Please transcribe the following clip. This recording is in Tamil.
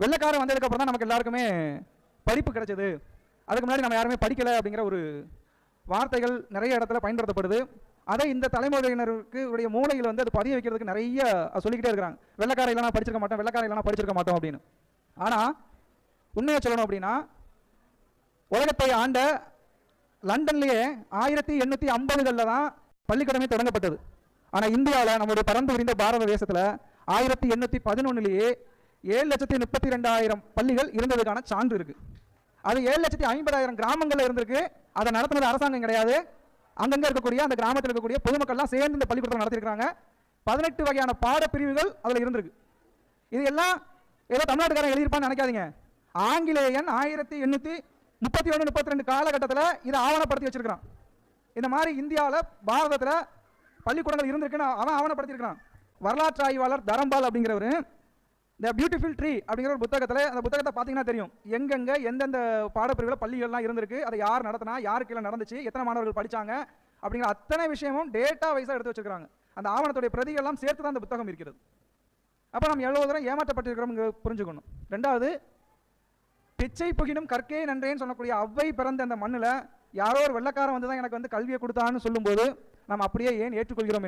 வெள்ளைக்காரன் வந்ததுக்கப்புறம் தான் நமக்கு எல்லாருக்குமே படிப்பு கிடைச்சது, அதுக்கு முன்னாடி நம்ம யாருமே படிக்கலை அப்படிங்கிற ஒரு வார்த்தைகள் நிறைய இடத்துல பயன்படுத்தப்படுது. அதை இந்த தலைமுறையினருக்கு உடைய மூளையில் வந்து அது பதிய வைக்கிறதுக்கு நிறைய சொல்லிக்கிட்டே இருக்கிறாங்க. வெள்ளைக்கார இல்லைனா படிச்சிருக்க மாட்டோம், வெள்ளைக்கார இல்லைனா படிச்சிருக்க மாட்டோம் அப்படின்னு. ஆனால் உண்மையை சொல்லணும் அப்படின்னா, உலகத்தை ஆண்ட லண்டன்லேயே 1850களில் தான் பள்ளிக்கூடமே தொடங்கப்பட்டது. ஆனால் இந்தியாவில் நம்முடைய பறந்து விரிந்த பாரத தேசத்தில் 1811லேயே 7,32,000 பள்ளிகள் இருந்ததுக்கான சான்று இருக்கு. அது 7,50,000 கிராமங்களில் இருந்திருக்கு. அதை நடத்துனது அரசாங்கம் கிடையாது, அங்கங்கே இருக்கக்கூடிய அந்த கிராமத்தில் இருக்கக்கூடிய பொதுமக்கள்லாம் சேர்ந்து இந்த பள்ளிக்கூடத்தை நடத்திருக்கிறாங்க. 18 வகையான பாடப்பிரிவுகள் அதில் இருந்திருக்கு. இது எல்லாம் ஏதோ தமிழ்நாட்டுக்காரன் எழுதியிருப்பான்னு நினைக்காதீங்க. ஆங்கிலேயன் 1831-32 காலகட்டத்தில் இதை ஆவணப்படுத்தி வச்சிருக்கிறான். இந்த மாதிரி இந்தியாவில் பாரதத்தில் பள்ளிக்கூடங்கள் இருந்திருக்குன்னு அவன் ஆவணப்படுத்தியிருக்கிறான். வரலாற்று ஆய்வாளர் தரம்பால் அப்படிங்கிறவர் த பியூட்டிஃபுல் ட்ரீ அப்படிங்கிற ஒரு புத்தகத்தில், அந்த புத்தகத்தை பார்த்தீங்கன்னா தெரியும் எங்கெங்கே எந்தெந்த பாடப்பிரிவில் பள்ளிகள்லாம் இருந்திருக்கு, அதை யார் நடத்தினா, யாருக்கு கீழே நடந்துச்சு, எத்தனை மாணவர்கள் படித்தாங்க அப்படிங்கிற அத்தனை விஷயமும் டேட்டா வைஸாக எடுத்து வச்சிருக்காங்க. அந்த ஆவணத்துடைய பிரதிகள்லாம் சேர்த்து தான் அந்த புத்தகம் இருக்கிறது. அப்போ நம்ம எவ்வளோ தூரம் ஏமாற்றப்பட்டிருக்கிறோம் புரிஞ்சுக்கணும். ரெண்டாவது, பிச்சை புகினும் கற்கே நன்றேன்னு சொல்லக்கூடிய அவ்வை பிறந்த அந்த மண்ணில் யாரோ ஒரு வெள்ளக்காரன் வந்து தான் எனக்கு வந்து கல்வியை கொடுத்தான்னு சொல்லும்போது நம்ம அப்படியே ஏன் ஏற்றுக்கொள்கிறோம்?